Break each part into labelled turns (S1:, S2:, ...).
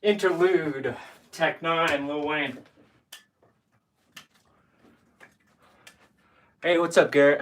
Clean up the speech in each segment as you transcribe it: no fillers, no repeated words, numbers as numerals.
S1: Interlude, Tech 9, Lil Wayne. Hey, what's up, Garrett?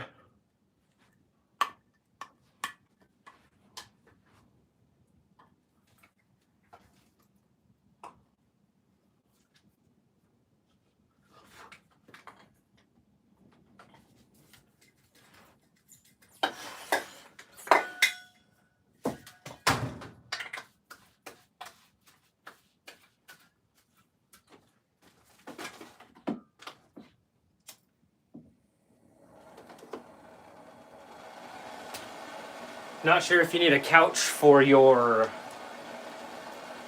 S1: Not sure if you need a couch for your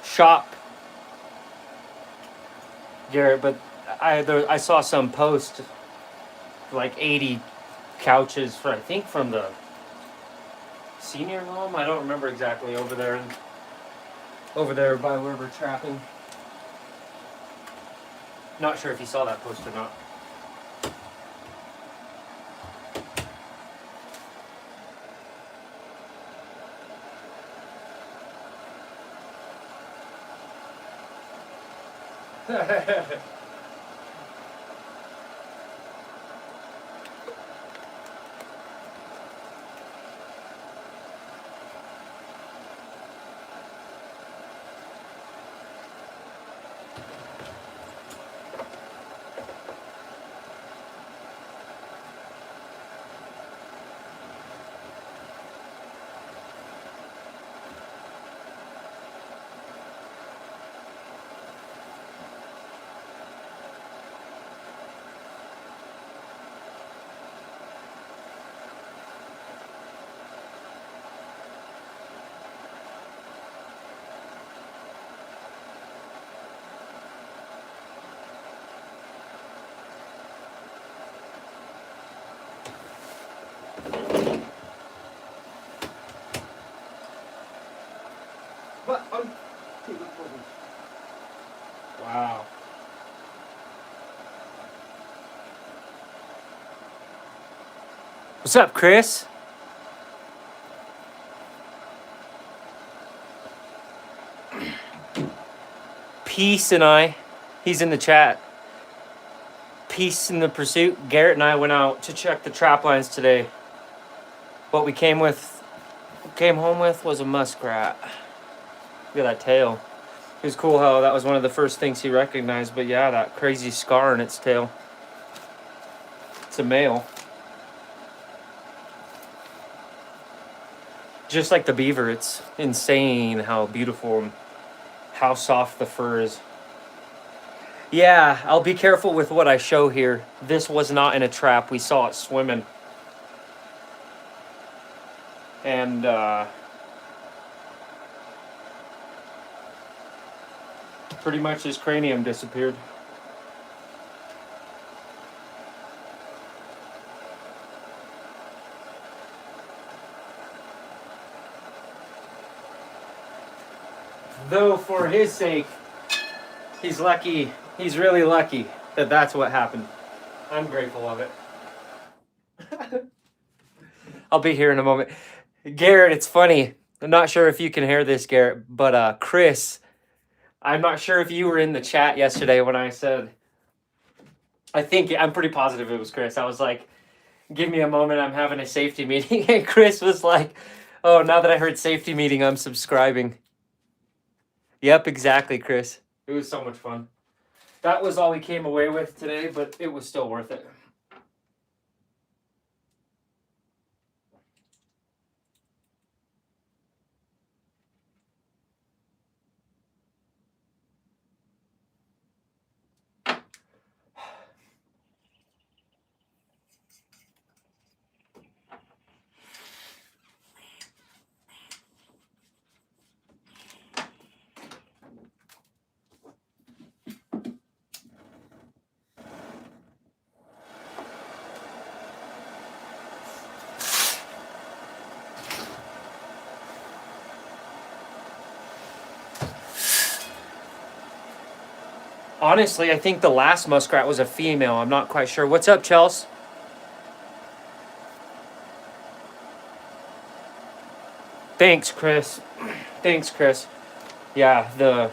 S1: shop, Garrett, but I saw some post like 80 couches for, I think, from the senior home. I don't remember exactly, over there by where we're trapping. Not sure if you saw that post or not. But What's up, Chris? Peace and I, he's in the chat. Peace in the pursuit. Garrett and I went out to check the trap lines today. What we came home with was a muskrat. Look at that tail. It was cool how that was one of the first things he recognized, but yeah, that crazy scar in its tail. It's a male. Just like the beaver, it's insane how beautiful and how soft the fur is. Yeah, I'll be careful with what I show here. This was not in a trap. We saw it swimming. And pretty much his cranium disappeared. Though for his sake, he's lucky. He's really lucky that that's what happened. I'm grateful of it. I'll be here in a moment. Garrett, it's funny. I'm not sure if you can hear this, Garrett, but Chris, I'm not sure if you were in the chat yesterday when I said, I'm pretty positive it was Chris. I was like, give me a moment, I'm having a safety meeting. And Chris was like, oh, now that I heard safety meeting, I'm subscribing. Yep, exactly, Chris. It was so much fun. That was all we came away with today, but it was still worth it. Honestly, I think the last muskrat was a female. I'm not quite sure. What's up, Chels? Thanks, Chris. Thanks, Chris. Yeah, the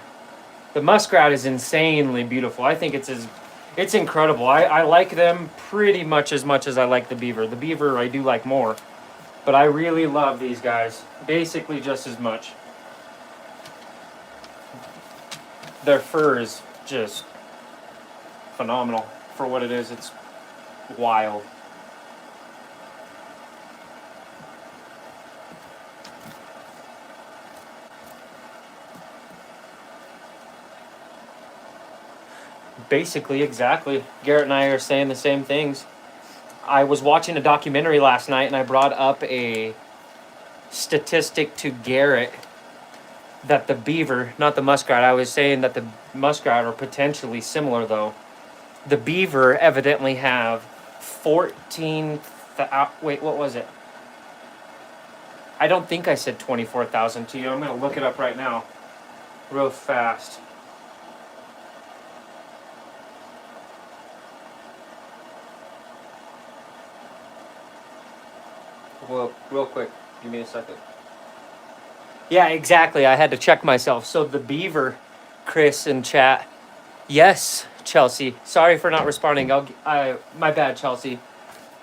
S1: muskrat is insanely beautiful. I think it's incredible. I like them pretty much as I like the beaver. The beaver I do like more, but I really love these guys basically just as much. Their fur is just phenomenal for what it is. It's wild. Basically, exactly. Garrett and I are saying the same things. I was watching a documentary last night and I brought up a statistic to Garrett that the beaver, not the muskrat, I was saying that the muskrat are potentially similar though. The beaver evidently have 14, wait, what was it? I don't think I said 24,000 to you. I'm going to look it up right now real fast. Well, real quick, give me a second. Yeah, exactly. I had to check myself. So the beaver, Chris in chat. Yes, Chelsea. Sorry for not responding. My bad, Chelsea.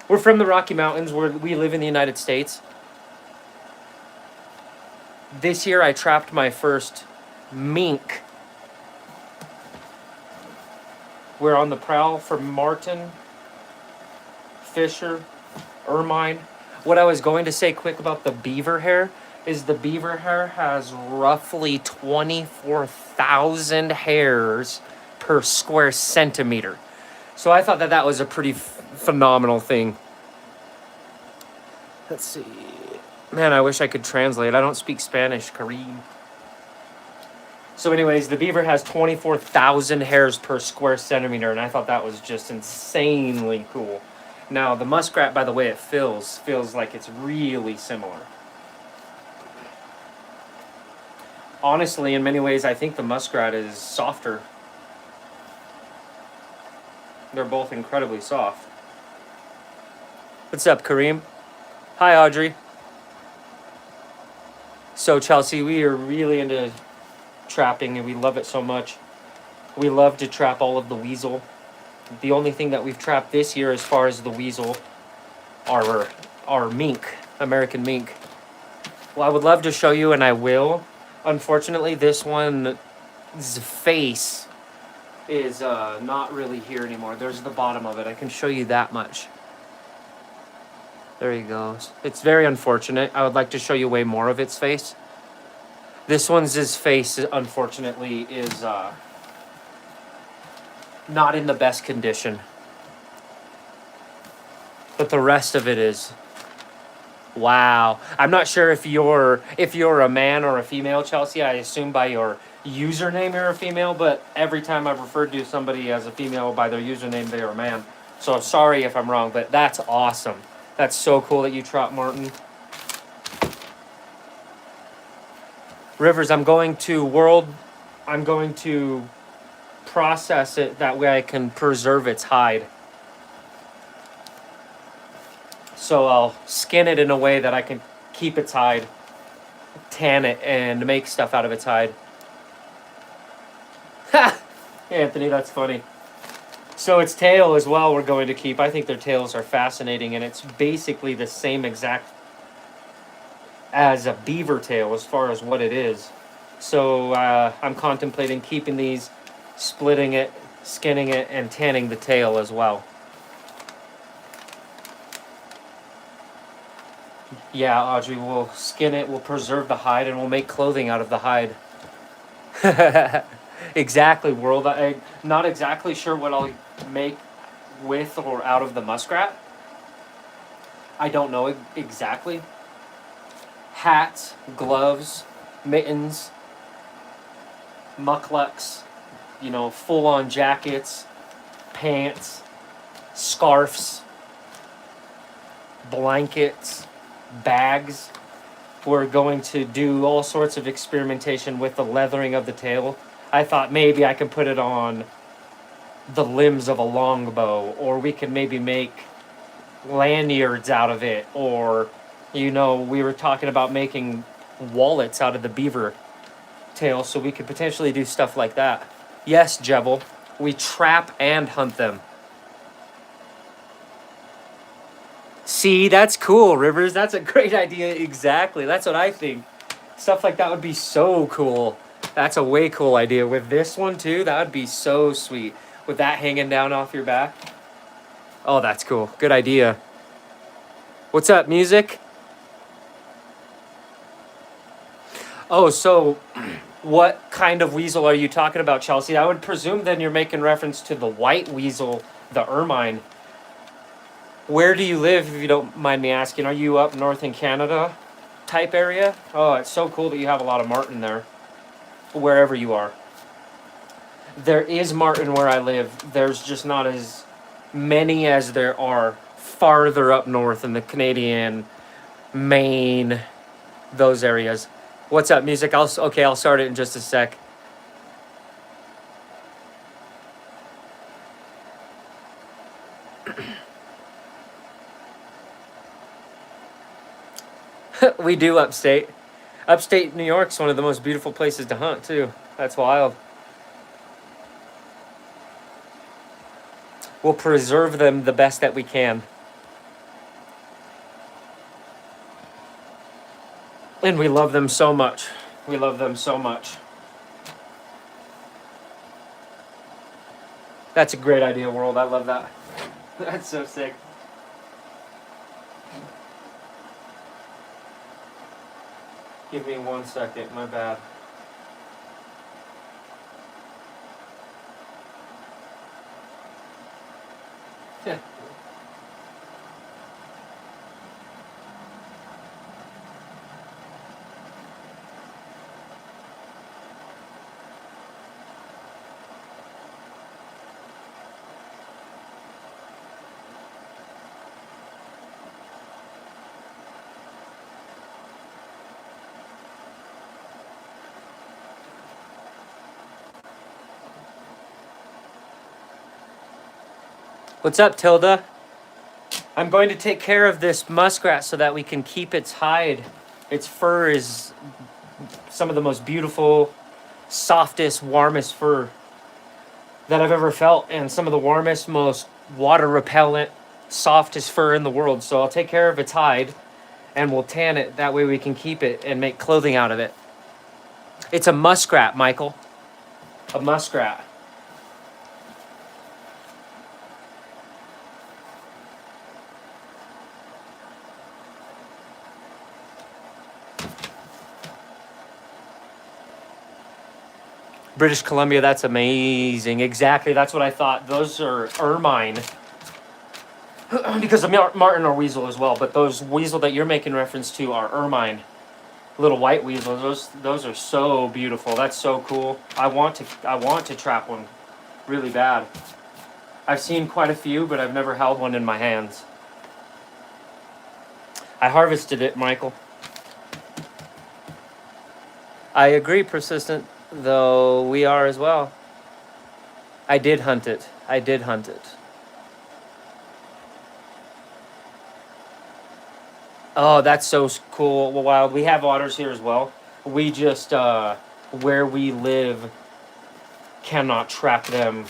S1: We're from the Rocky Mountains. We live in the United States. This year I trapped my first mink. We're on the prowl for marten, fisher, ermine. What I was going to say quick about the beaver hair is the beaver hair has roughly 24,000 hairs per square centimeter. So I thought that was a pretty phenomenal thing. Let's see. Man, I wish I could translate. I don't speak Spanish, Kareem. So anyways, the beaver has 24,000 hairs per square centimeter, and I thought that was just insanely cool. Now, the muskrat, by the way it feels like it's really similar. Honestly, in many ways, I think the muskrat is softer. They're both incredibly soft. What's up, Kareem? Hi, Audrey. So, Chelsea, we are really into trapping and we love it so much. We love to trap all of the weasel. The only thing that we've trapped this year as far as the weasel are mink, American mink. Well, I would love to show you, and I will. Unfortunately, this one's face is not really here anymore. There's the bottom of it. I can show you that much. There he goes. It's very unfortunate. I would like to show you way more of its face. This one's his face, unfortunately, is not in the best condition. But the rest of it is. Wow. I'm not sure if you're a man or a female, Chelsea. I assume by your username you're a female, but every time I've referred to somebody as a female by their username, they are a man. So sorry if I'm wrong, but that's awesome. That's so cool that you trap Martin. Rivers, I'm going to process it that way I can preserve its hide. So I'll skin it in a way that I can keep its hide, tan it, and make stuff out of its hide. Ha! Anthony, that's funny. So its tail as well we're going to keep. I think their tails are fascinating, and it's basically the same exact as a beaver tail as far as what it is. So I'm contemplating keeping these, splitting it, skinning it, and tanning the tail as well. Yeah, Audrey, we'll skin it, we'll preserve the hide, and we'll make clothing out of the hide. Exactly, world. I'm not exactly sure what I'll make with or out of the muskrat. I don't know exactly. Hats, gloves, mittens, mucklucks, full-on jackets, pants, scarves, blankets, bags. We're going to do all sorts of experimentation with the leathering of the tail. I thought maybe I could put it on the limbs of a longbow, or we could maybe make lanyards out of it, or, we were talking about making wallets out of the beaver tail, so we could potentially do stuff like that. Yes, Jebel, we trap and hunt them. See, that's cool, Rivers. That's a great idea. Exactly. That's what I think. Stuff like that would be so cool. That's a way cool idea. With this one, too, that would be so sweet. With that hanging down off your back. Oh, that's cool. Good idea. What's up, music? Oh, so what kind of weasel are you talking about, Chelsea? I would presume then you're making reference to the white weasel, the ermine. Where do you live, if you don't mind me asking? Are you up north in Canada type area? Oh, it's so cool that you have a lot of marten there, wherever you are. There is marten where I live. There's just not as many as there are farther up north in the Canadian, Maine, those areas. What's up, music? I'll start it in just a sec. We do upstate. Upstate New York's one of the most beautiful places to hunt, too. That's wild. We'll preserve them the best that we can. And we love them so much. We love them so much. That's a great idea, world. I love that. That's so sick. Give me 1 second, my bad. Yeah. What's up, Tilda? I'm going to take care of this muskrat so that we can keep its hide. Its fur is some of the most beautiful, softest, warmest fur that I've ever felt, and some of the warmest, most water repellent, softest fur in the world. So I'll take care of its hide and we'll tan it. That way we can keep it and make clothing out of it. It's a muskrat, Michael. A muskrat. British Columbia, that's amazing. Exactly, that's what I thought. Those are ermine. Because of marten or weasel as well, but those weasel that you're making reference to are ermine. Little white weasels. Those are so beautiful. That's so cool. I want to trap one really bad. I've seen quite a few, but I've never held one in my hands. I harvested it, Michael. I agree, persistent, though we are as well. I did hunt it. I did hunt it. Oh, that's so cool. Well, wild. We have otters here as well. We just, where we live, cannot trap them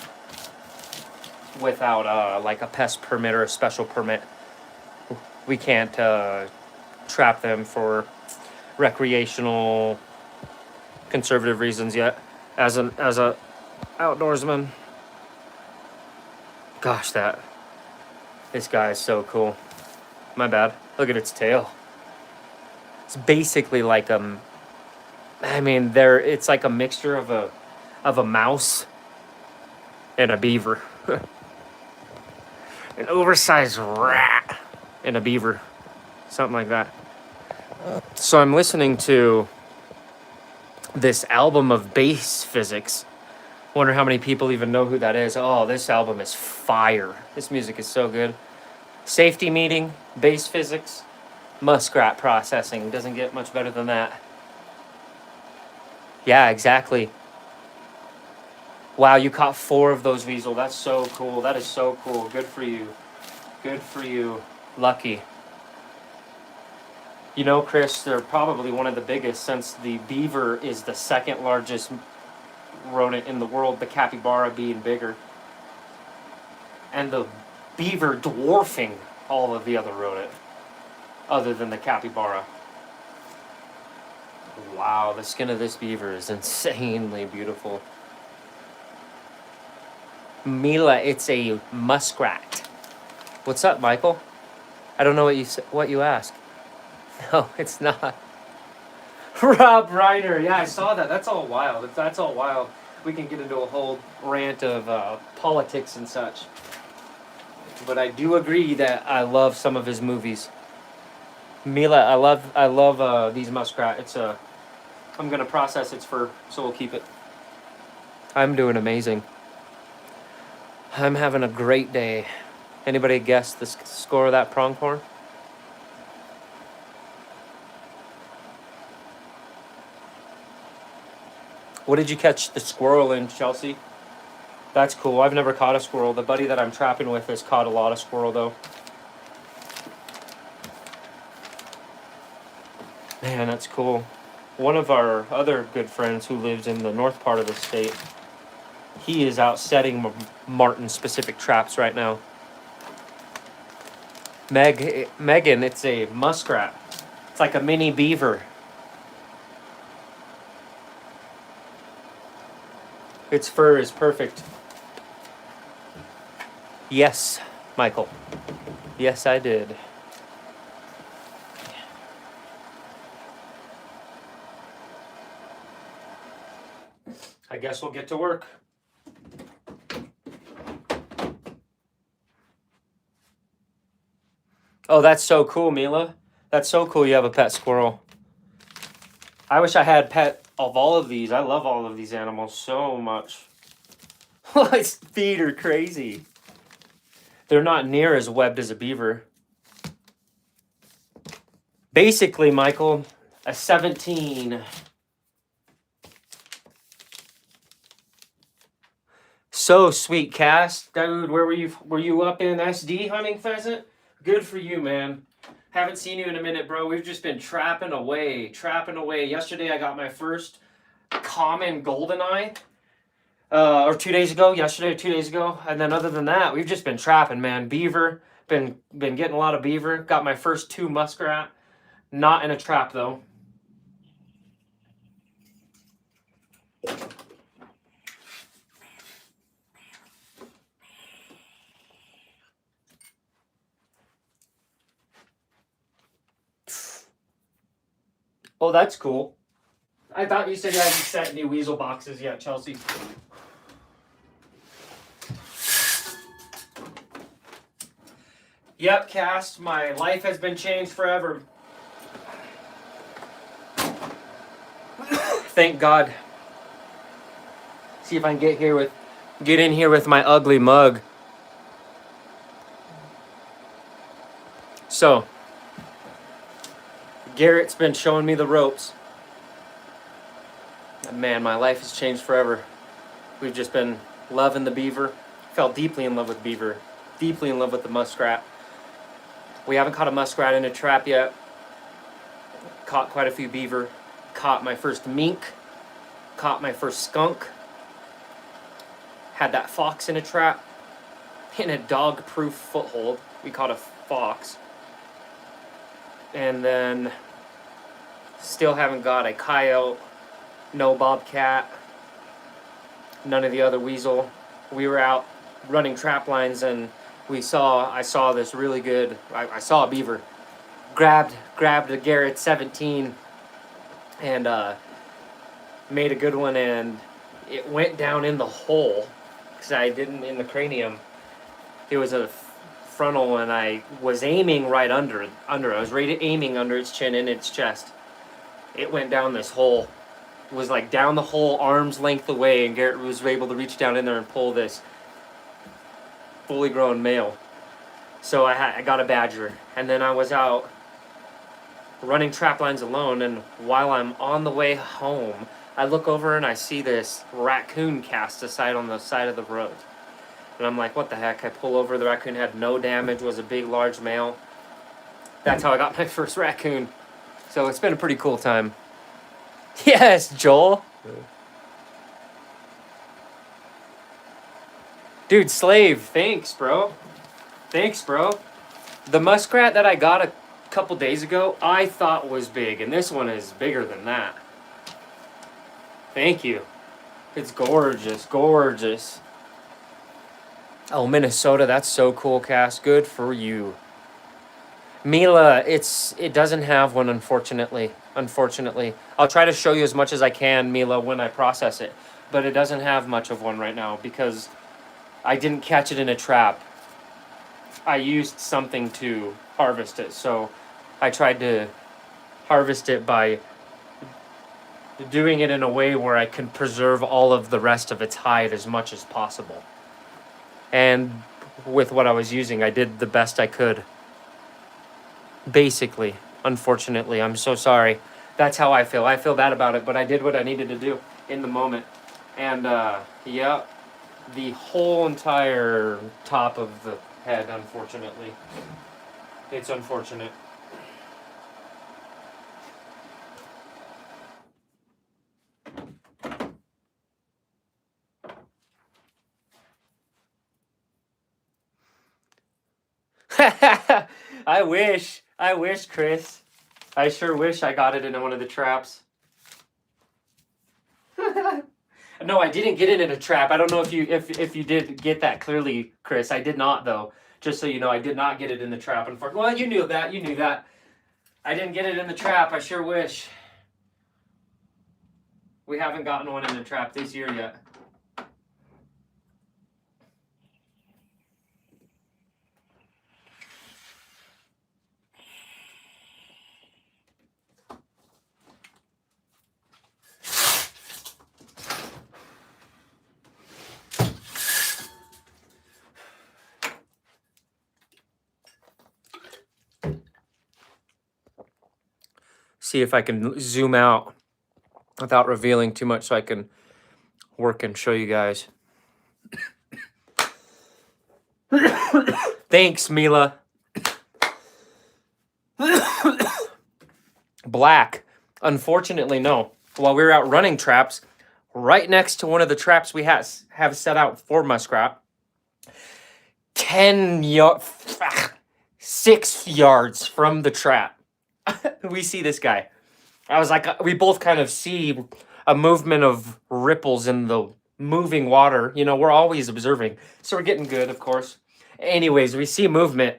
S1: without, like a pest permit or a special permit. We can't, trap them for recreational, conservative reasons yet. As a outdoorsman. Gosh, this guy is so cool. My bad. Look at its tail. It's basically like it's like a mixture of a mouse and a beaver. An oversized rat and a beaver. Something like that. So I'm listening to this album of bass physics. Wonder how many people even know who that is. Oh, this album is fire. This music is so good. Safety meeting, bass physics, muskrat processing. Doesn't get much better than that. Yeah, exactly. Wow, you caught 4 of those weasel. That's so cool. That is so cool. Good for you. Good for you. Lucky. You know, Chris, they're probably one of the biggest, since the beaver is the second largest rodent in the world, the capybara being bigger. And the beaver dwarfing all of the other rodent, other than the capybara. Wow, the skin of this beaver is insanely beautiful. Mila, it's a muskrat. What's up, Michael? I don't know what you asked. No, it's not. Rob Reiner, yeah, I saw that. That's all wild. That's all wild. We can get into a whole rant of politics and such. But I do agree that I love some of his movies. Mila, I love these muskrat. I'm gonna process its fur, so we'll keep it. I'm doing amazing. I'm having a great day. Anybody guess the score of that pronghorn? What did you catch the squirrel in, Chelsea? That's cool. I've never caught a squirrel. The buddy that I'm trapping with has caught a lot of squirrel, though. Man, that's cool. One of our other good friends who lives in the north part of the state, he is out setting marten-specific traps right now. Megan, it's a muskrat. It's like a mini beaver. Its fur is perfect. Yes, Michael. Yes, I did. I guess we'll get to work. Oh, that's so cool, Mila. That's so cool you have a pet squirrel. I wish I had pet of all of these. I love all of these animals so much. Its feet are crazy. They're not near as webbed as a beaver. Basically, Michael, a 17. So sweet, Cass. Dude, where were you? Were you up in SD hunting pheasant? Good for you, man. Haven't seen you in a minute, bro. We've just been trapping away, trapping away. Yesterday, I got my first common goldeneye. Or 2 days ago, yesterday or 2 days ago. And then other than that, we've just been trapping, man. Beaver, been getting a lot of beaver. Got my first 2 muskrat. Not in a trap, though. Oh, that's cool. I thought you said you hadn't set any weasel boxes yet, Chelsea. Yep, Cast, my life has been changed forever. Thank God. See if I can get in here with my ugly mug. So, Garrett's been showing me the ropes. Man, my life has changed forever. We've just been loving the beaver. Fell deeply in love with beaver. Deeply in love with the muskrat. We haven't caught a muskrat in a trap yet. Caught quite a few beaver. Caught my first mink. Caught my first skunk. Had that fox in a trap. In a dog-proof foothold. We caught a fox. And then still haven't got a coyote, no bobcat, none of the other weasel. We were out running trap lines and I saw this really good, I saw a beaver. Grabbed a Garrett 17 and made a good one, and it went down in the hole because I didn't in the cranium. It was a frontal and I was aiming right under. I was aiming under its chin and its chest. It went down this hole. It was like down the hole, arm's length away, and Garrett was able to reach down in there and pull this fully grown male. So I got a badger, and then I was out running trap lines alone, and while I'm on the way home, I look over and I see this raccoon cast aside on the side of the road. And I'm like, what the heck? I pull over, the raccoon had no damage, was a big, large male. That's how I got my first raccoon. So it's been a pretty cool time. Yes, Joel. Dude, Slave, thanks, bro. Thanks, bro. The muskrat that I got a couple days ago, I thought was big, and this one is bigger than that. Thank you. It's gorgeous, gorgeous. Oh, Minnesota, that's so cool, Cass. Good for you. Mila, it doesn't have one, unfortunately. Unfortunately. I'll try to show you as much as I can, Mila, when I process it. But it doesn't have much of one right now because I didn't catch it in a trap. I used something to harvest it. So I tried to harvest it by doing it in a way where I can preserve all of the rest of its hide as much as possible. And with what I was using, I did the best I could. Basically, unfortunately, I'm so sorry. That's how I feel. I feel bad about it, but I did what I needed to do in the moment. And, yeah, the whole entire top of the head, unfortunately. It's unfortunate. I wish, Chris. I sure wish I got it in one of the traps. No, I didn't get it in a trap. I don't know if you did get that clearly, Chris. I did not, though. Just so you know, I did not get it in the trap. Well, you knew that. You knew that. I didn't get it in the trap. I sure wish. We haven't gotten one in the trap this year yet. See if I can zoom out without revealing too much so I can work and show you guys. Thanks, Mila. Black, unfortunately, no. While we were out running traps, right next to one of the traps we have set out for muskrat, 6 yards from the trap, we see this guy. I was like, we both kind of see a movement of ripples in the moving water. You know, we're always observing. So we're getting good, of course. Anyways, we see movement.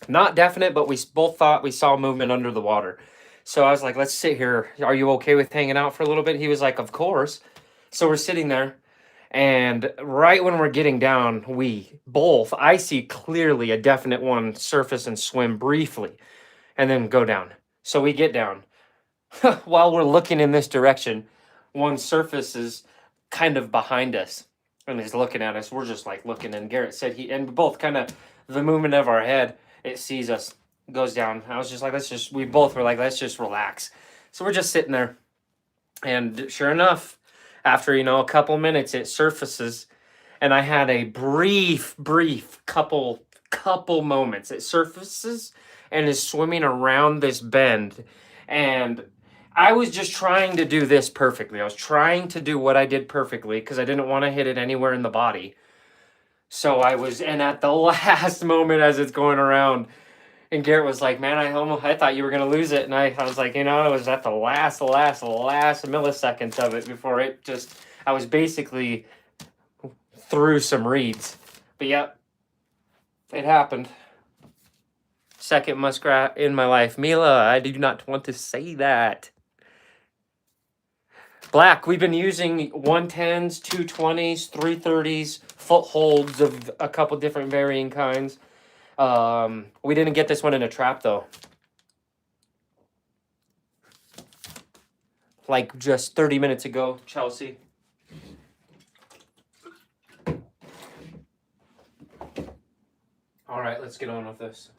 S1: Not definite, but we both thought we saw movement under the water. So I was like, let's sit here. Are you okay with hanging out for a little bit? He was like, of course. So we're sitting there. And right when we're getting down, I see clearly a definite one surface and swim briefly and then go down. So we get down. While we're looking in this direction, one surfaces kind of behind us and is looking at us. We're just like looking, and Garrett said and both kind of the movement of our head, it sees us, goes down. I was just like, we both were like, let's just relax. So we're just sitting there, and sure enough, after, a couple minutes, it surfaces, and I had a brief couple moments. It surfaces and is swimming around this bend, and I was just trying to do this perfectly. I was trying to do what I did perfectly because I didn't want to hit it anywhere in the body. So and at the last moment as it's going around, and Garrett was like, man, I thought you were going to lose it. And I was like, it was at the last milliseconds of it before I was basically through some reeds. But yep, it happened. Second muskrat in my life. Mila, I do not want to say that. Black, we've been using 110s, 220s, 330s, footholds of a couple different varying kinds. We didn't get this one in a trap, though. Like just 30 minutes ago, Chelsea. All right, let's get on with this.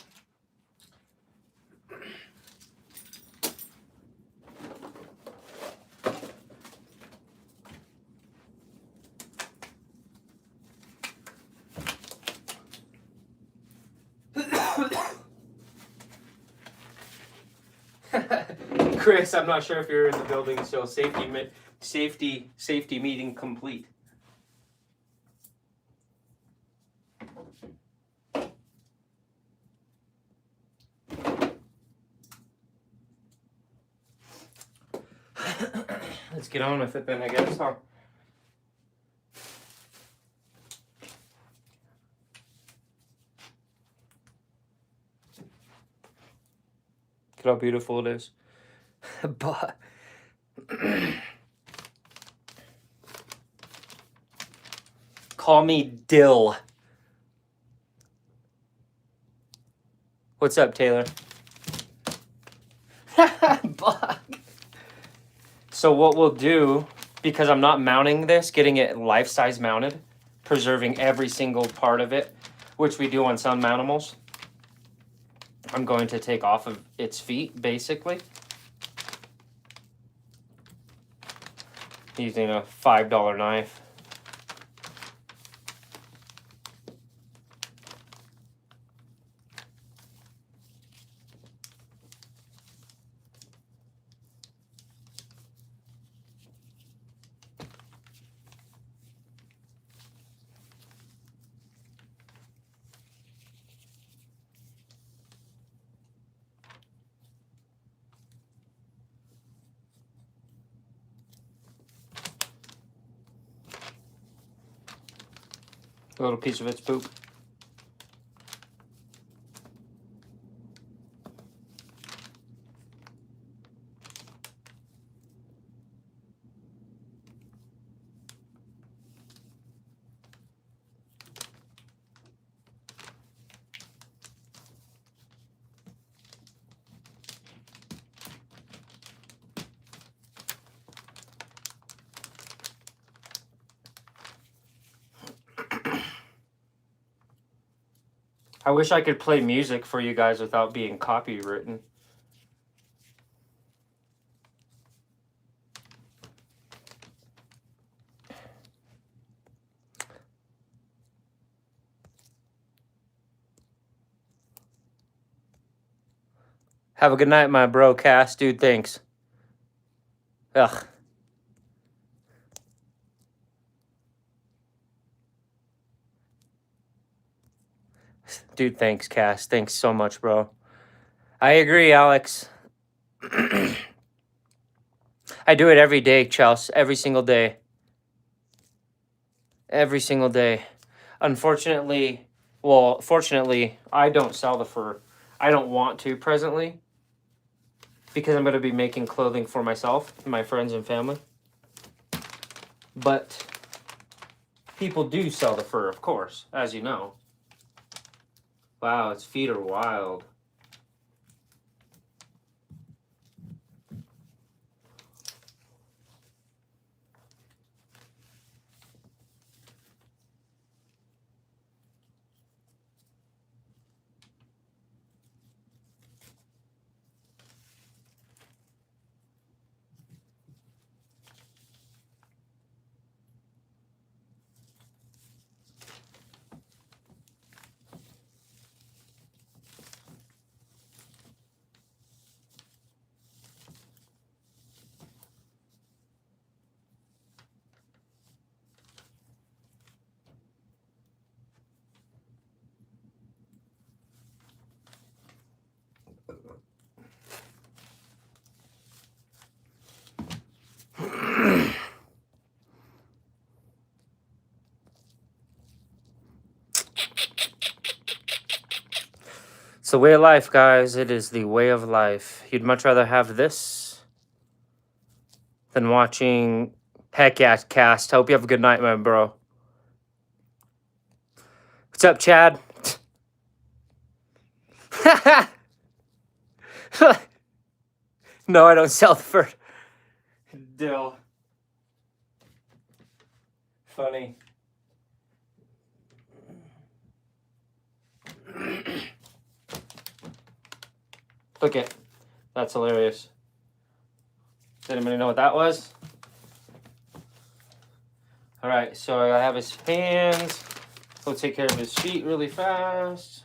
S1: Chris, I'm not sure if you're in the building, so safety meeting complete. Let's get on with it then, I guess, huh? Look how beautiful it is. But call me Dill. What's up, Taylor? Buck. So what we'll do, because I'm not mounting this, getting it life-size mounted, preserving every single part of it, which we do on some mountimals, I'm going to take off of its feet, basically, using a $5 knife. A little piece of its poop. I wish I could play music for you guys without being copywritten. Have a good night, my bro, Cass. Dude, thanks. Ugh. Dude, thanks, Cass. Thanks so much, bro. I agree, Alex. I do it every day, Chelsea. Every single day. Every single day. Unfortunately, well, fortunately, I don't sell the fur. I don't want to presently because I'm going to be making clothing for myself, my friends, and family. But people do sell the fur, of course, as you know. Wow, its feet are wild. It's the way of life, guys. It is the way of life. You'd much rather have this than watching Heck Yeah Cast. Hope you have a good night, my bro. What's up, Chad? No, I don't sell the fur. Dill. Funny. Look it. That's hilarious. Does anybody know what that was? All right, so I have his hands. We'll take care of his feet really fast.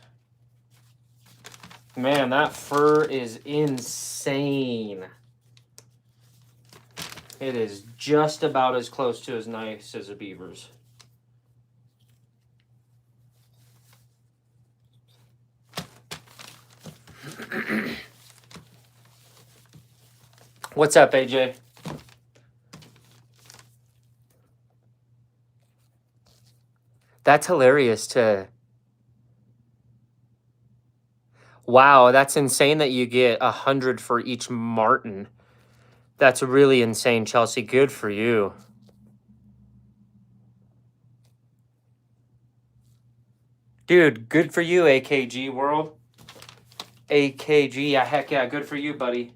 S1: Man, that fur is insane. It is just about as close to as nice as a beaver's. What's up, AJ? That's hilarious to... Wow, that's insane that you get 100 for each marten. That's really insane, Chelsea. Good for you. Dude, good for you, AKG world. AKG, yeah, heck yeah, good for you, buddy.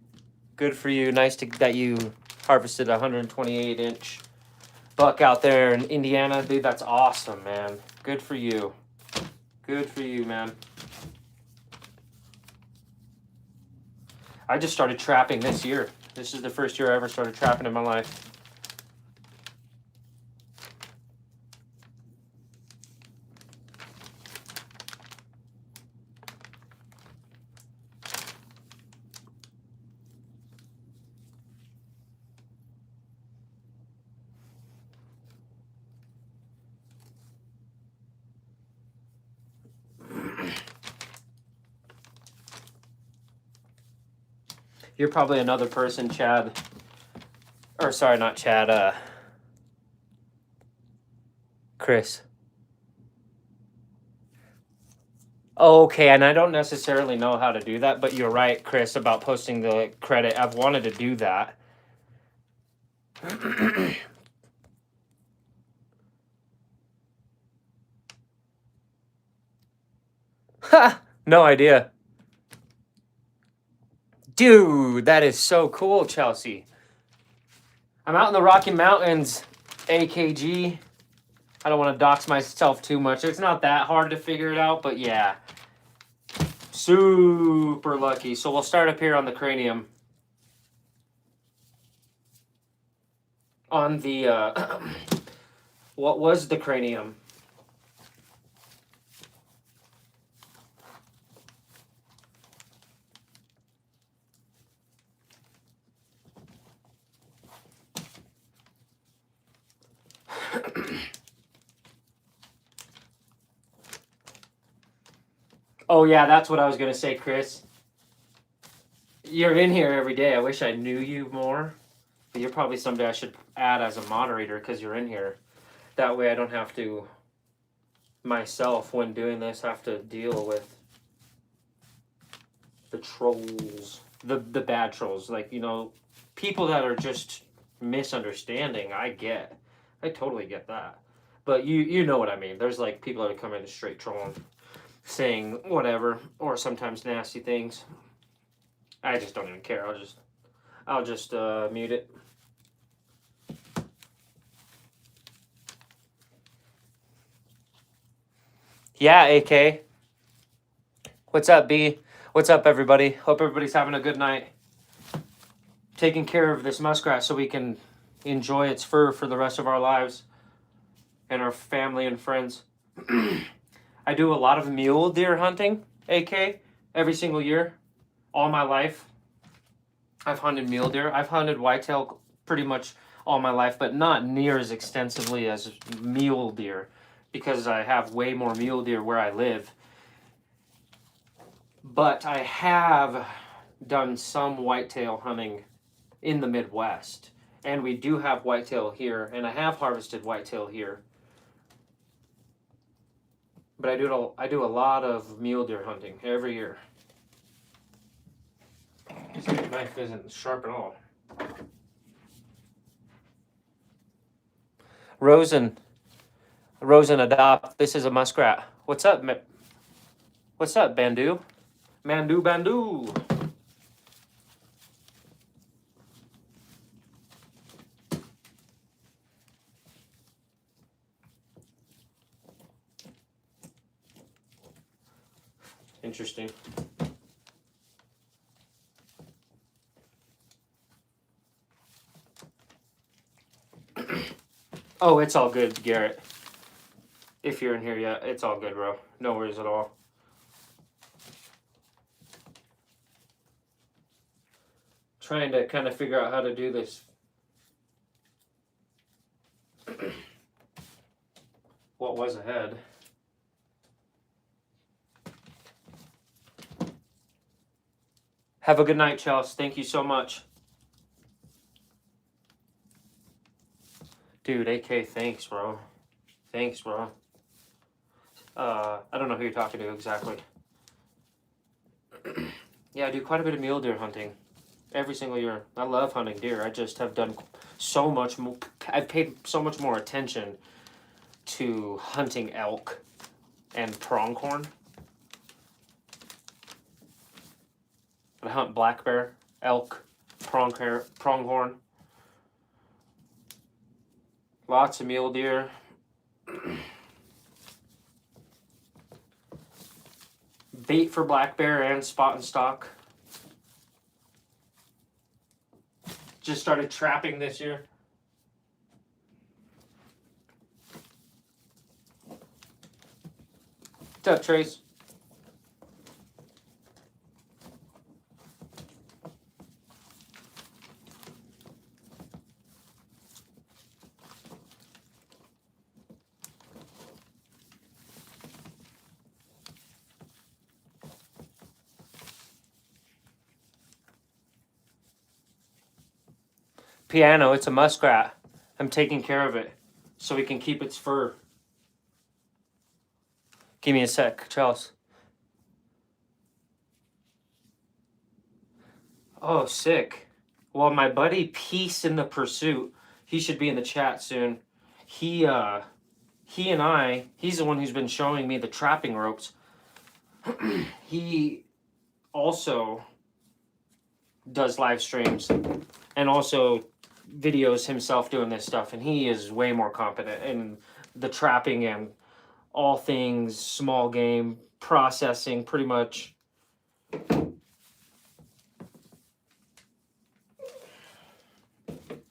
S1: Good for you. Nice that you harvested a 128-inch buck out there in Indiana. Dude, that's awesome, man. Good for you. Good for you, man. I just started trapping this year. This is the first year I ever started trapping in my life. You're probably another person, Chad. Or sorry, not Chad, Chris. Okay, and I don't necessarily know how to do that, but you're right, Chris, about posting the credit. I've wanted to do that. Ha! No idea. Dude, that is so cool, Chelsea. I'm out in the Rocky Mountains, AKG. I don't want to dox myself too much. It's not that hard to figure it out, but yeah. Super lucky. So we'll start up here on the cranium. On the, what was the cranium? Oh yeah, that's what I was gonna say, Chris. You're in here every day. I wish I knew you more, but you're probably somebody I should add as a moderator because you're in here. That way I don't have to myself when doing this have to deal with the trolls, the bad trolls, like, you know, people that are just misunderstanding. I totally get that, but you know what I mean. There's like people that are coming to straight trolling, saying whatever, or sometimes nasty things. I just don't even care. I'll just mute it. Yeah, AK. What's up, B? What's up, everybody? Hope everybody's having a good night. Taking care of this muskrat so we can enjoy its fur for the rest of our lives and our family and friends. I do a lot of mule deer hunting, AK, every single year. All my life, I've hunted mule deer. I've hunted whitetail pretty much all my life, but not near as extensively as mule deer because I have way more mule deer where I live. But I have done some whitetail hunting in the Midwest, and we do have whitetail here, and I have harvested whitetail here. But I do a lot of mule deer hunting every year. This knife isn't sharp at all. Rosen Adopt. This is a muskrat. What's up, What's up, Bandu? Bandu. Interesting. Oh, it's all good, Garrett. If you're in here yet, it's all good, bro. No worries at all. Trying to kind of figure out how to do this. What was ahead? Have a good night, Chelsea. Thank you so much. Dude, AK, thanks, bro. Thanks, bro. I don't know who you're talking to exactly. Yeah, I do quite a bit of mule deer hunting every single year. I love hunting deer. I just have done so much more. I've paid so much more attention to hunting elk and pronghorn. I hunt black bear, elk, pronghorn. Lots of mule deer. Bait for black bear and spot and stock. Just started trapping this year. What's up, Trace? Piano, it's a muskrat. I'm taking care of it so we can keep its fur. Give me a sec, Charles. Oh, sick. Well, my buddy Peace in the Pursuit, he should be in the chat soon. He's the one who's been showing me the trapping ropes. He also does live streams and also videos himself doing this stuff, and he is way more competent in the trapping and all things small game processing, pretty much.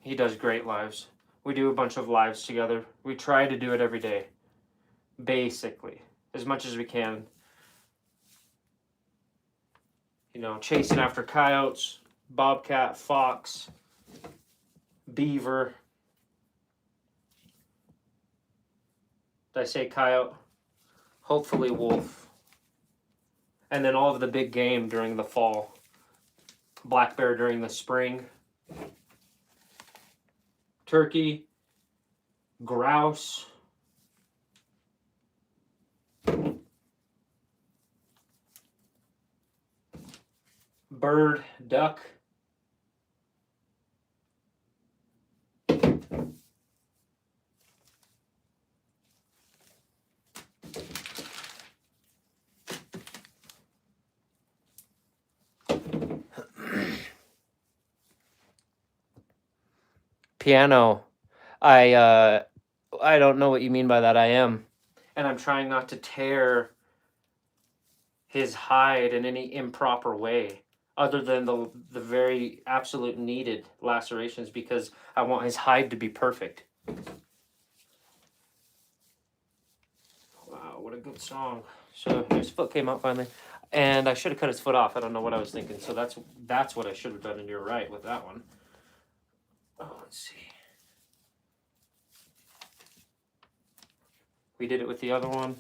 S1: He does great lives. We do a bunch of lives together. We try to do it every day, basically, as much as we can. You know, chasing after coyotes, bobcat, fox, beaver. Did I say coyote? Hopefully wolf. And then all of the big game during the fall. Black bear during the spring. Turkey. Grouse. Bird. Duck. Piano. I don't know what you mean by that. I am. And I'm trying not to tear his hide in any improper way other than the very absolute needed lacerations because I want his hide to be perfect. Wow, what a good song. So his foot came out finally. And I should have cut his foot off. I don't know what I was thinking. So that's what I should have done, and you're right with that one. Oh, let's see. We did it with the other one.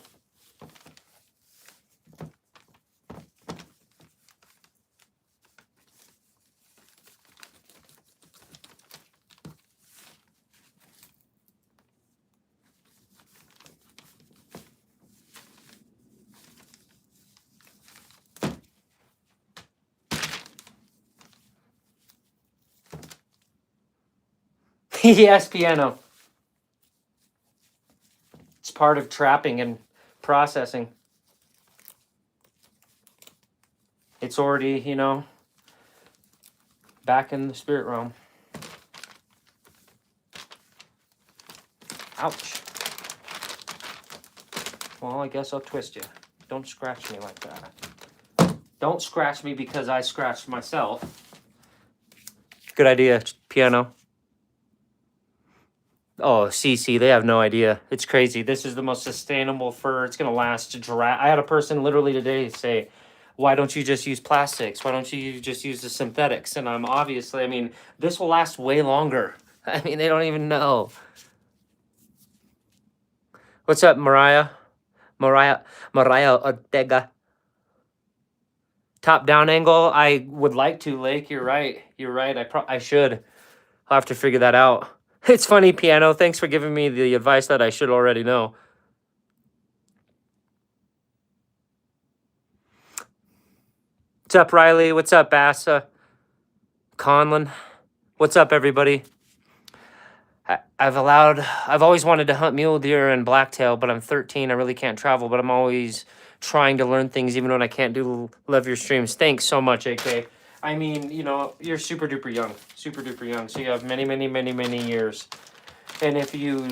S1: Yes, piano. It's part of trapping and processing. It's already, back in the spirit realm. Ouch. Well, I guess I'll twist you. Don't scratch me like that. Don't scratch me because I scratched myself. Good idea, piano. Oh, CC, they have no idea. It's crazy. This is the most sustainable fur. It's going to last. I had a person literally today say, why don't you just use plastics? Why don't you just use the synthetics? And I'm obviously, this will last way longer. They don't even know. What's up, Mariah Ortega. Top down angle. I would like to, Lake. You're right. I should. I'll have to figure that out. It's funny, piano. Thanks for giving me the advice that I should already know. What's up, Riley? What's up, Bassa? Conlon? What's up, everybody? I've always wanted to hunt mule deer and blacktail, but I'm 13. I really can't travel, but I'm always trying to learn things even when I can't love your streams. Thanks so much, AK. You're super duper young, so you have many, many, many, many years. And if you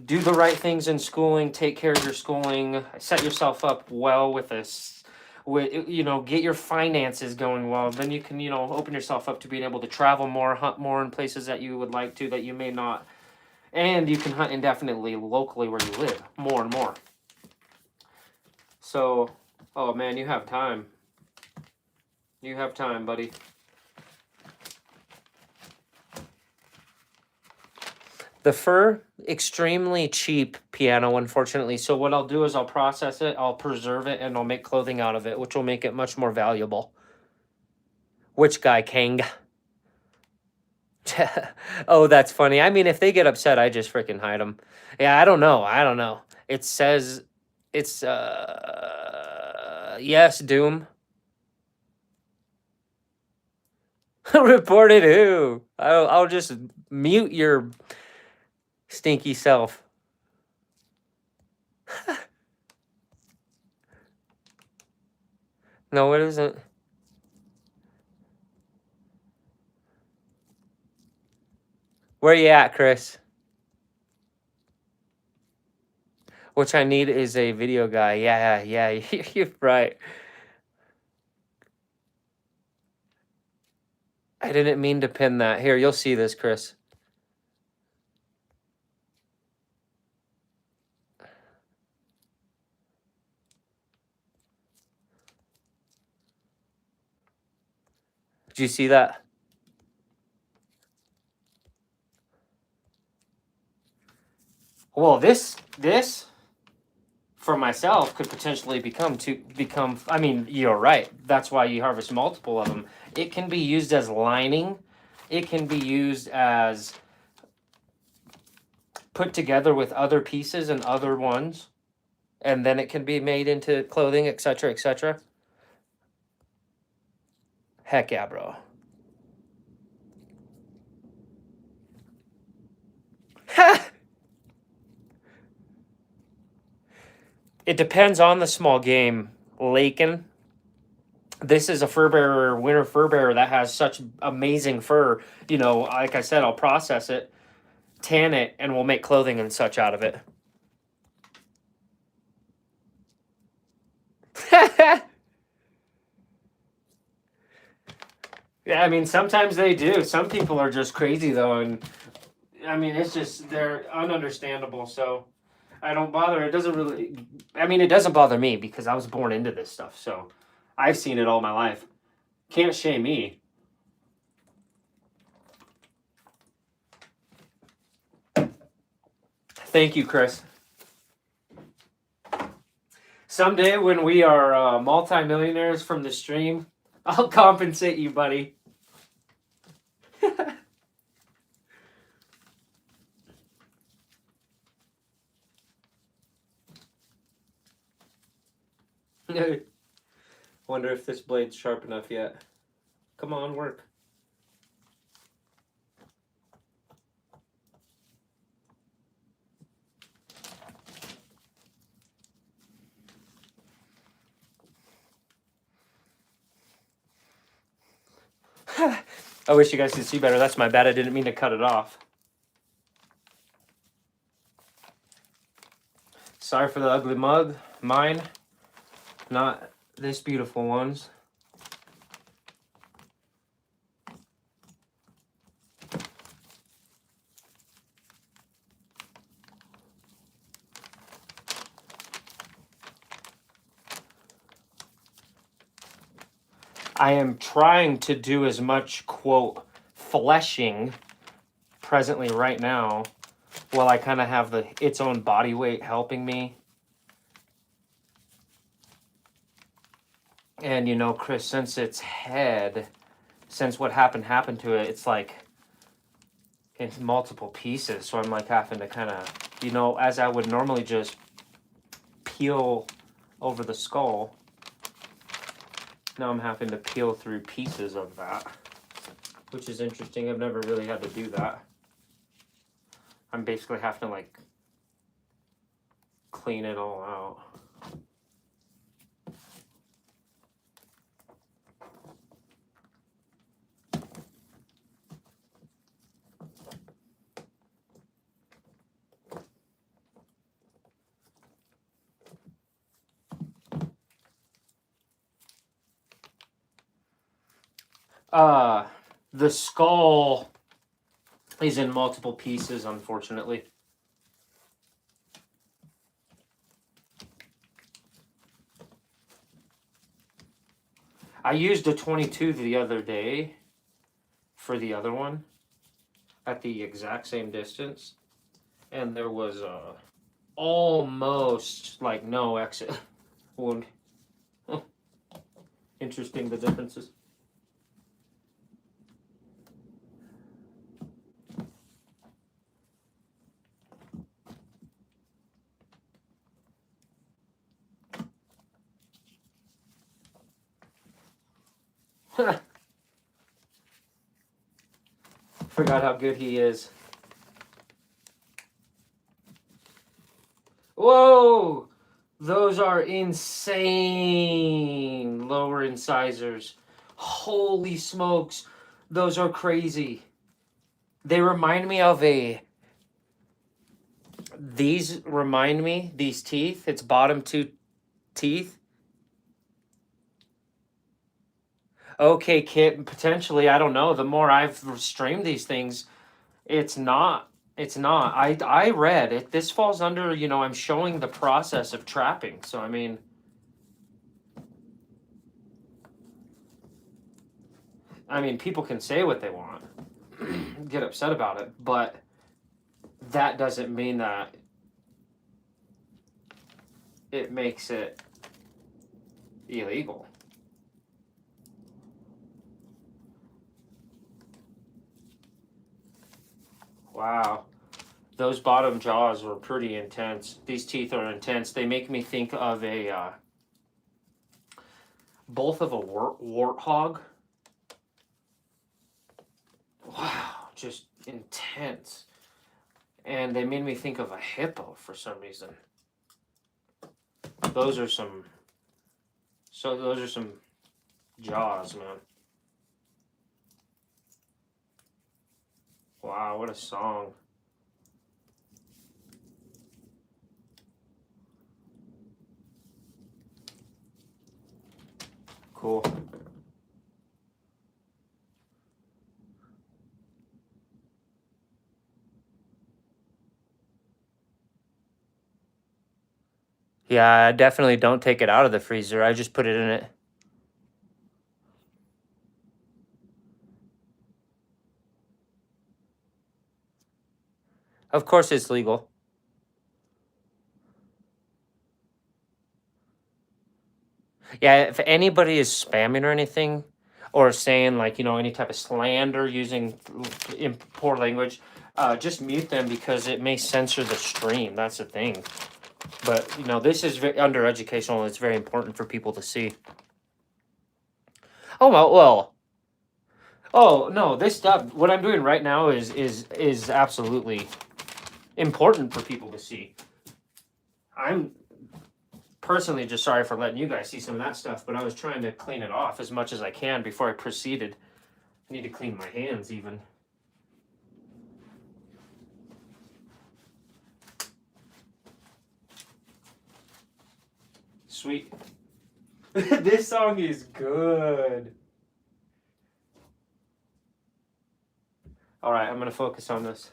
S1: do the right things in schooling, take care of your schooling, set yourself up well with this, get your finances going well, then you can, open yourself up to being able to travel more, hunt more in places that you would like to, that you may not. And you can hunt indefinitely locally where you live, more and more. So, oh man, you have time. You have time, buddy. The fur, extremely cheap, piano, unfortunately. So what I'll do is I'll process it, I'll preserve it, and I'll make clothing out of it, which will make it much more valuable. Which guy, Kang? Oh, that's funny. If they get upset, I just freaking hide them. Yeah, I don't know. It says it's, yes, Doom. Reported who? I'll just mute your stinky self. No, it isn't. Where you at, Chris? Which I need is a video guy. Yeah, you're right. I didn't mean to pin that. Here, you'll see this, Chris. Did you see that? Well, this for myself could potentially become. I mean, you're right. That's why you harvest multiple of them. It can be used as lining. It can be used as put together with other pieces and other ones, and then it can be made into clothing, etc., etc. Heck yeah, bro. It depends on the small game. Lakin, this is a fur bearer, winter fur bearer that has such amazing fur. You know, like I said, I'll process it, tan it, and we'll make clothing and such out of it. Yeah, I mean, sometimes they do. Some people are just crazy, though, and I mean, it's just, they're ununderstandable, so I don't bother. It doesn't really, I mean, it doesn't bother me because I was born into this stuff, so I've seen it all my life. Can't shame me. Thank you, Chris. Someday when we are multimillionaires from the stream, I'll compensate you, buddy. Wonder if this blade's sharp enough yet. Come on, work. I wish you guys could see better. That's my bad. I didn't mean to cut it off. Sorry for the ugly mug. Mine, not this beautiful one's. I am trying to do as much, quote, fleshing presently right now while I kind of have its own body weight helping me. And, you know, Chris, since its head, since what happened to it, it's like it's multiple pieces. So I'm like having to kind of, you know, as I would normally just peel over the skull, now I'm having to peel through pieces of that, which is interesting. I've never really had to do that. I'm basically having to like clean it all out. The skull is in multiple pieces, unfortunately. I used a 22 the other day for the other one at the exact same distance, and there was almost like no exit wound. Interesting, the differences. Forgot how good he is. Whoa! Those are insane lower incisors. Holy smokes. Those are crazy. They remind me of these remind me, these teeth, its bottom two teeth. Okay, Kit, potentially, I don't know. The more I've streamed these things, it's not. It's not. I read it. This falls under, you know, I'm showing the process of trapping. So, I mean, people can say what they want, get upset about it, but that doesn't mean that it makes it illegal. Wow. Those bottom jaws were pretty intense. These teeth are intense. They make me think of both of a warthog. Wow, just intense. And they made me think of a hippo for some reason. Those are some jaws, man. Wow, what a song. Cool. Yeah, I definitely don't take it out of the freezer. I just put it in it. Of course it's legal. Yeah, if anybody is spamming or anything, or saying like, any type of slander using in poor language, just mute them because it may censor the stream. That's the thing. But this is under educational. It's very important for people to see. Oh well. Oh no, this stuff. What I'm doing right now is absolutely important for people to see. I'm personally just sorry for letting you guys see some of that stuff, but I was trying to clean it off as much as I can before I proceeded. I need to clean my hands even. Sweet. This song is good. All right, I'm going to focus on this.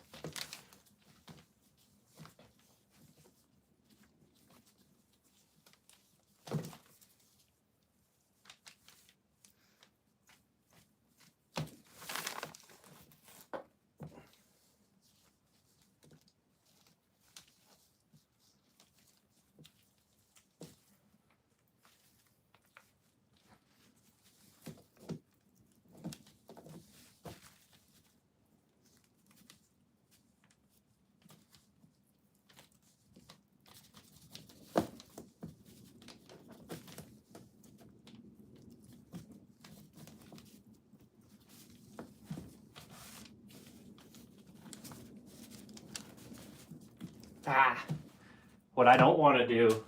S1: What I don't want to do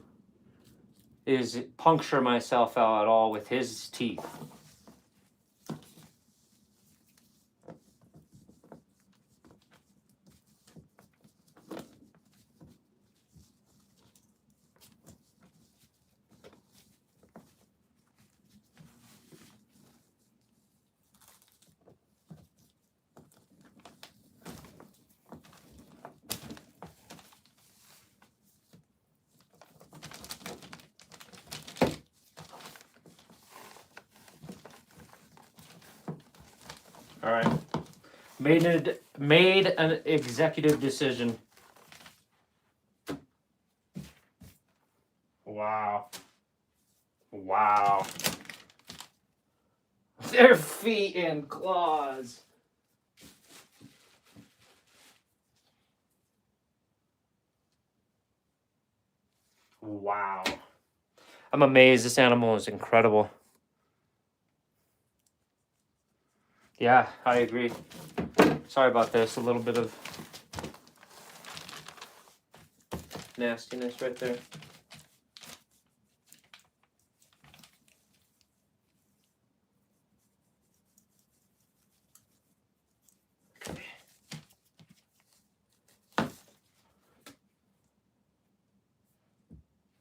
S1: is puncture myself out at all with his teeth. All right. Made an executive decision. Wow. Wow. Their feet and claws. Wow. I'm amazed. This animal is incredible. Yeah, I agree. Sorry about this. A little bit of nastiness right there.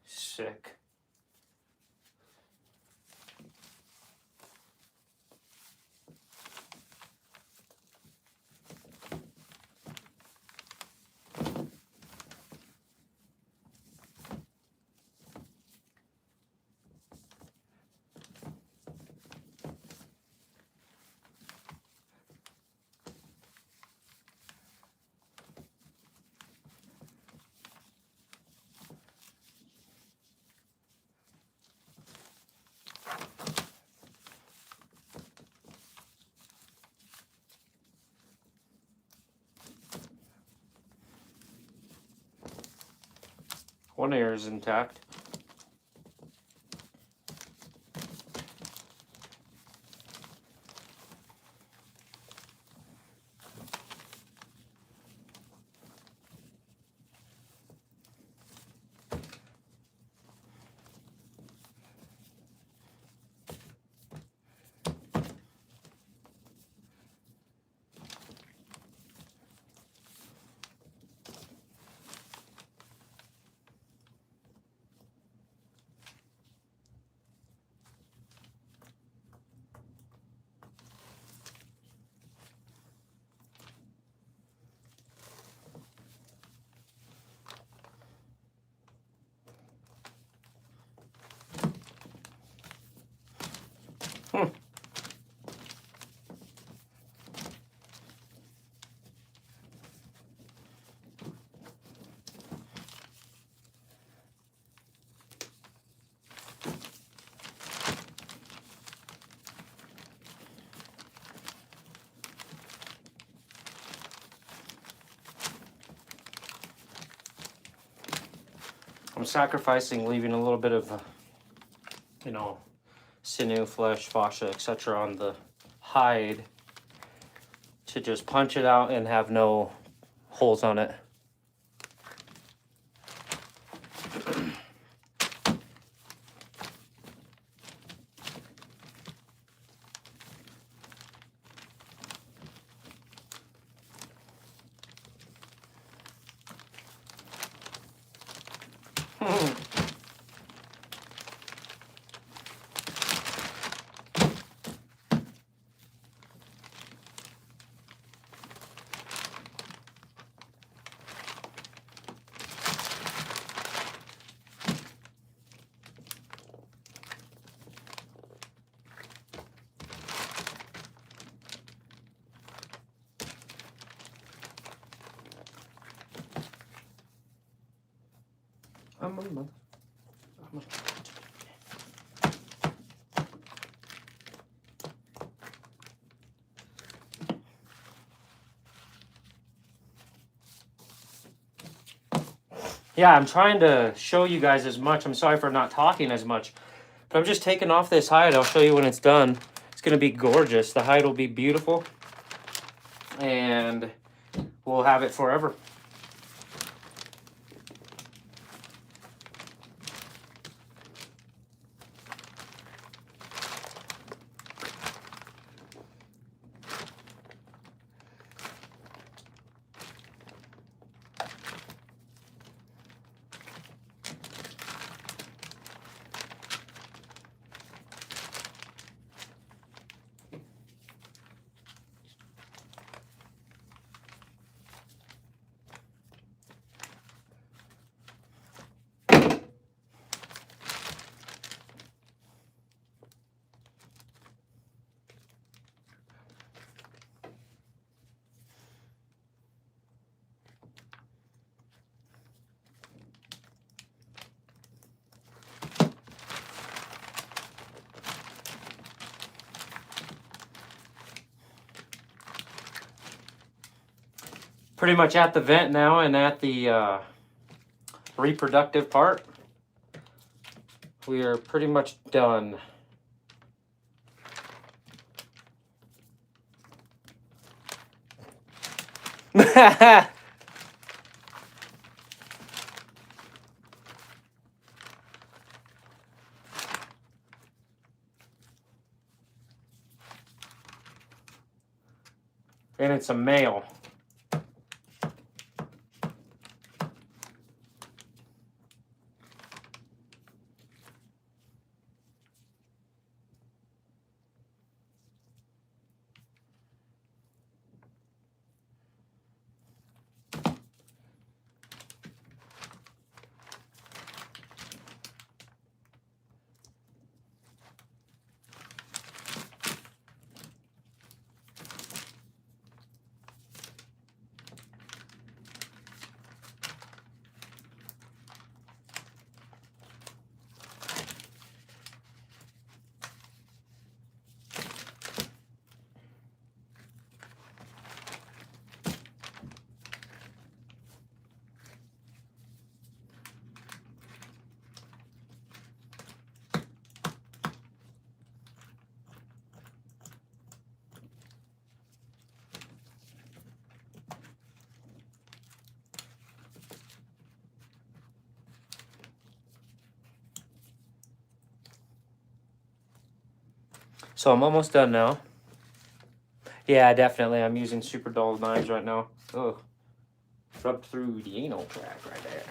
S1: Sick. One ear is intact. I'm sacrificing leaving a little bit of, you know, sinew, flesh, fascia, etc. on the hide to just punch it out and have no holes on it. Yeah, I'm trying to show you guys as much. I'm sorry for not talking as much, but I'm just taking off this hide. I'll show you when it's done. It's going to be gorgeous. The hide will be beautiful, and we'll have it forever. Pretty much at the vent now and at the reproductive part. We are pretty much done. And it's a male. So I'm almost done now. Yeah, definitely. I'm using super dull knives right now. Oh, rubbed through the anal tract right there.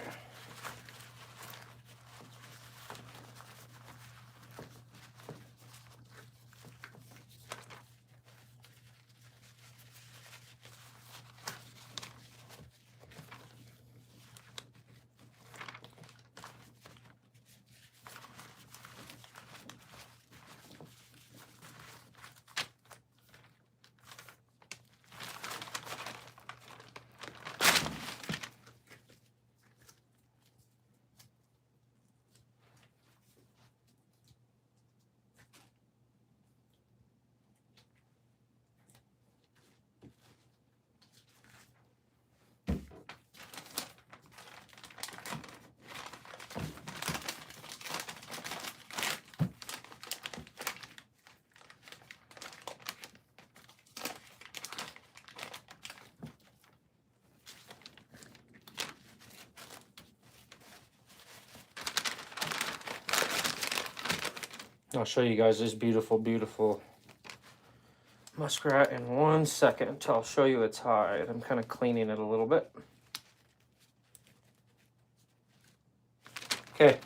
S1: I'll show you guys this beautiful, beautiful muskrat in 1 second. I'll show you its hide. I'm kind of cleaning it a little bit. Okay.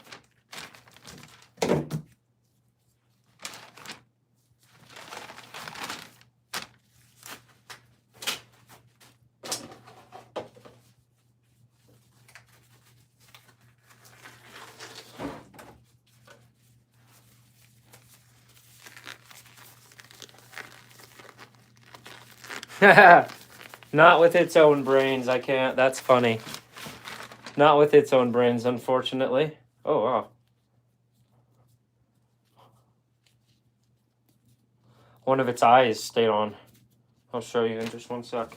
S1: Not with its own brains, I can't. That's funny. Not with its own brains, unfortunately. Oh, wow. One of its eyes stayed on. I'll show you in just 1 sec.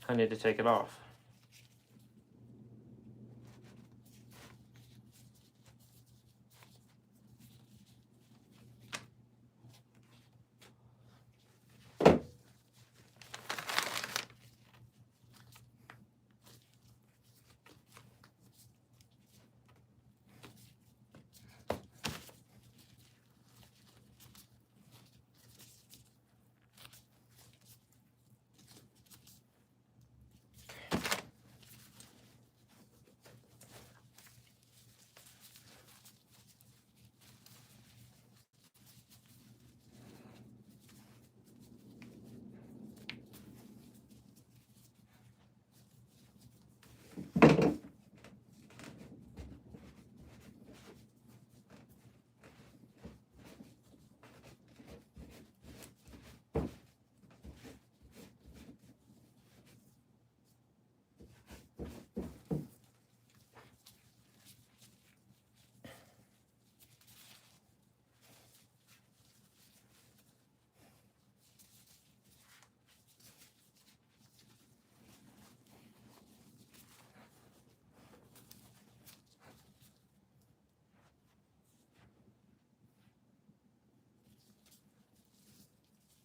S1: I need to take it off.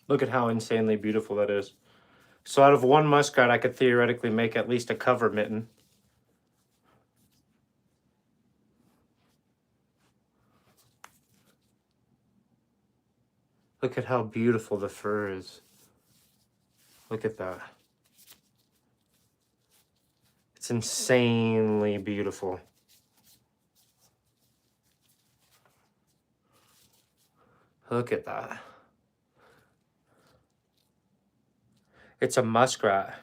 S1: Look at how insanely beautiful that is. So out of 1 muskrat, I could theoretically make at least a cover mitten. Look at how beautiful the fur is. Look at that. It's insanely beautiful. Look at that. It's a muskrat.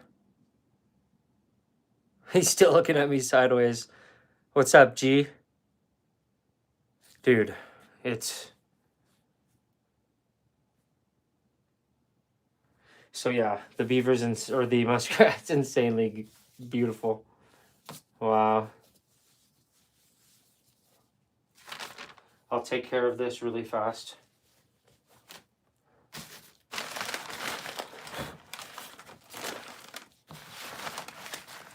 S1: He's still looking at me sideways. What's up, G? Dude, it's... So yeah, the beaver's or the muskrat's insanely beautiful. Wow. I'll take care of this really fast.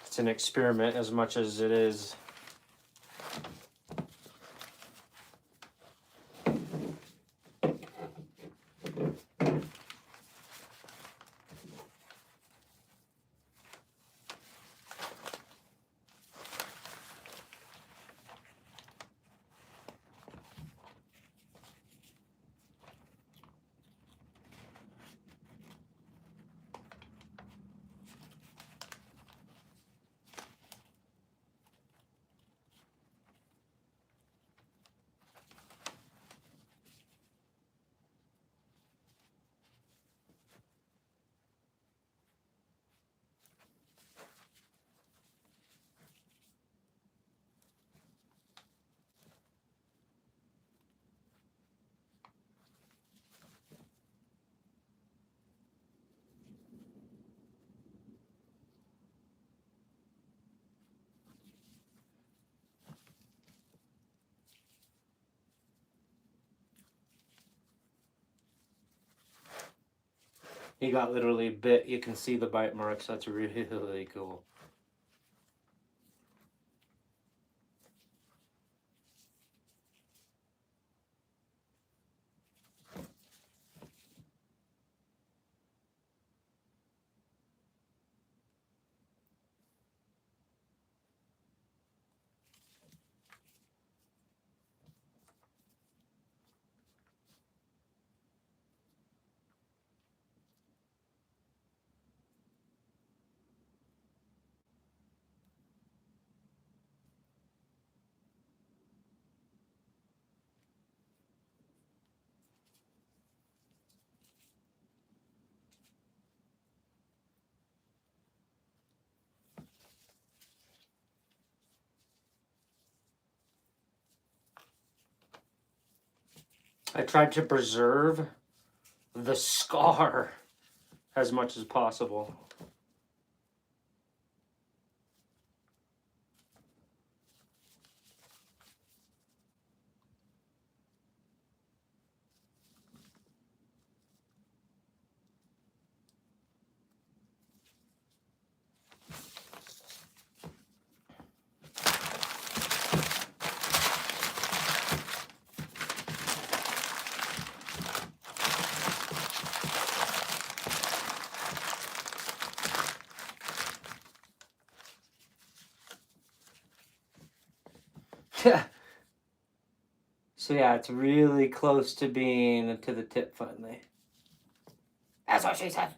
S1: It's an experiment as much as it is. He got literally bit. You can see the bite marks. That's really cool. I tried to preserve the scar as much as possible. So yeah, it's really close to being to the tip finally. That's what she said.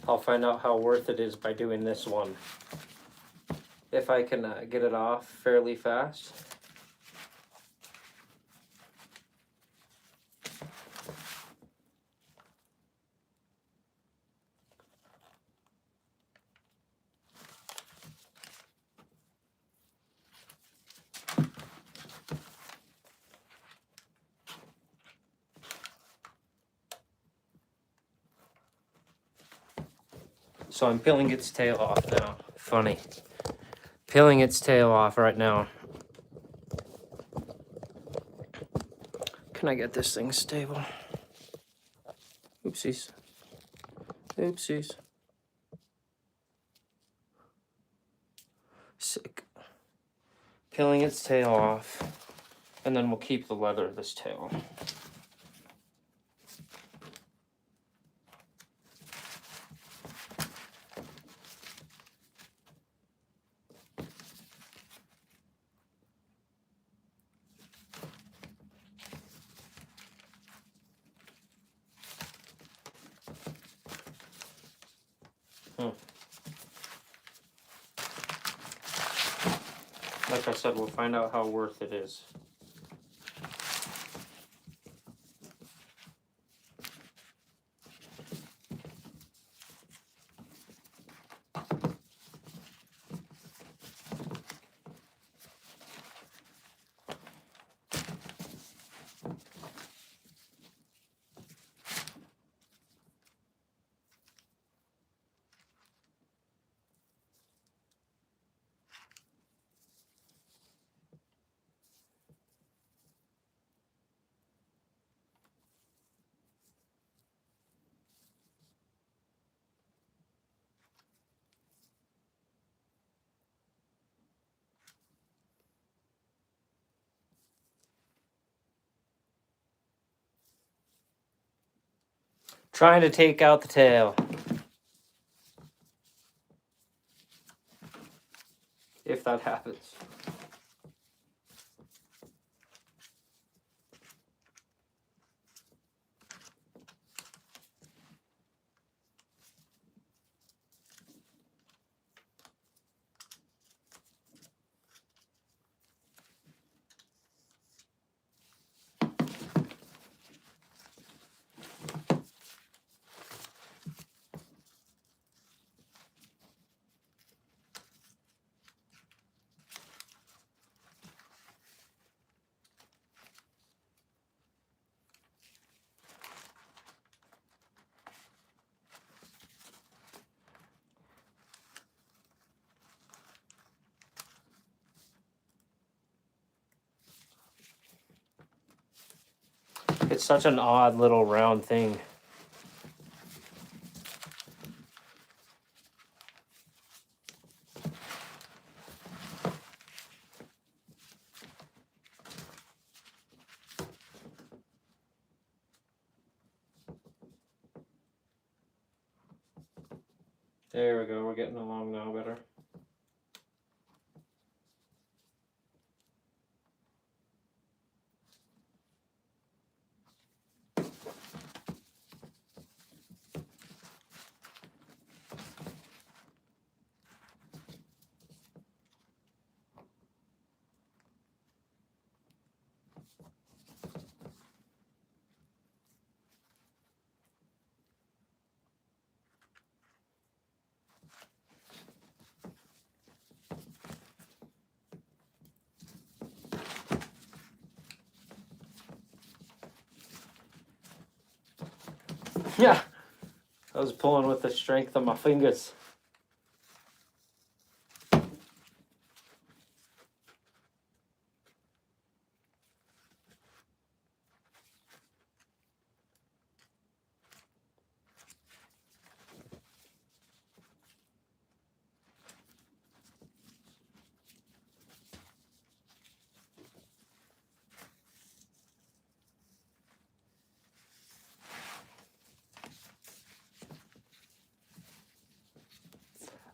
S1: I'll find out how worth it is by doing this one. If I can get it off fairly fast. So I'm peeling its tail off now. Funny. Peeling its tail off right now. Can I get this thing stable? Oopsies. Oopsies. Sick. Peeling its tail off. And then we'll keep the leather of this tail. Like I said, we'll find out how worth it is. Trying to take out the tail. If that happens. It's such an odd little round thing. There we go. We're getting along now better. Yeah, I was pulling with the strength of my fingers.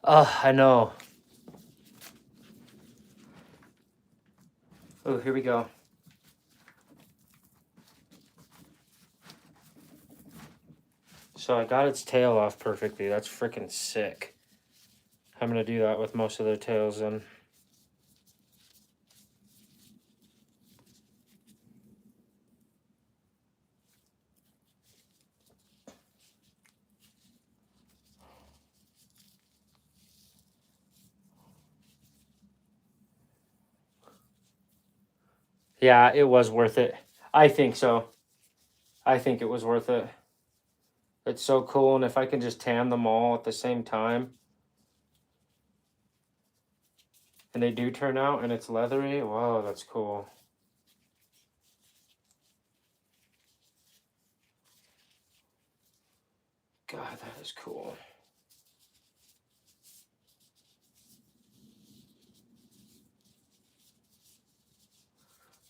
S1: I know. Oh, here we go. So I got its tail off perfectly. That's freaking sick. I'm going to do that with most of their tails then. Yeah, it was worth it. I think so. I think it was worth it. It's so cool, and if I can just tan them all at the same time, and they do turn out, and it's leathery, whoa, that's cool. God, that is cool.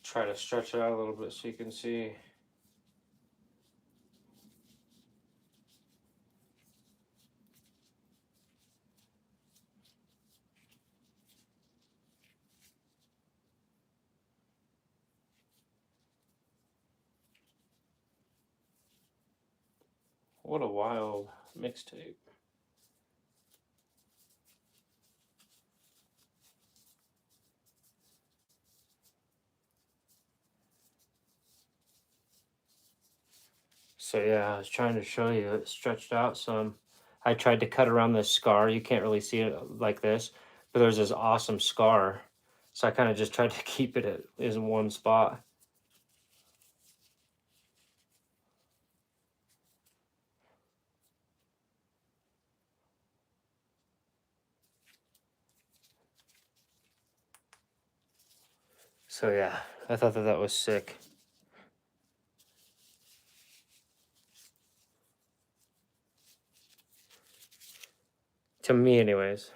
S1: Try to stretch it out a little bit so you can see. What a wild mixtape. So yeah, I was trying to show you it stretched out some. I tried to cut around this scar. You can't really see it like this, but there's this awesome scar. So I kind of just tried to keep it in one spot. So yeah, I thought that was sick. To me anyways.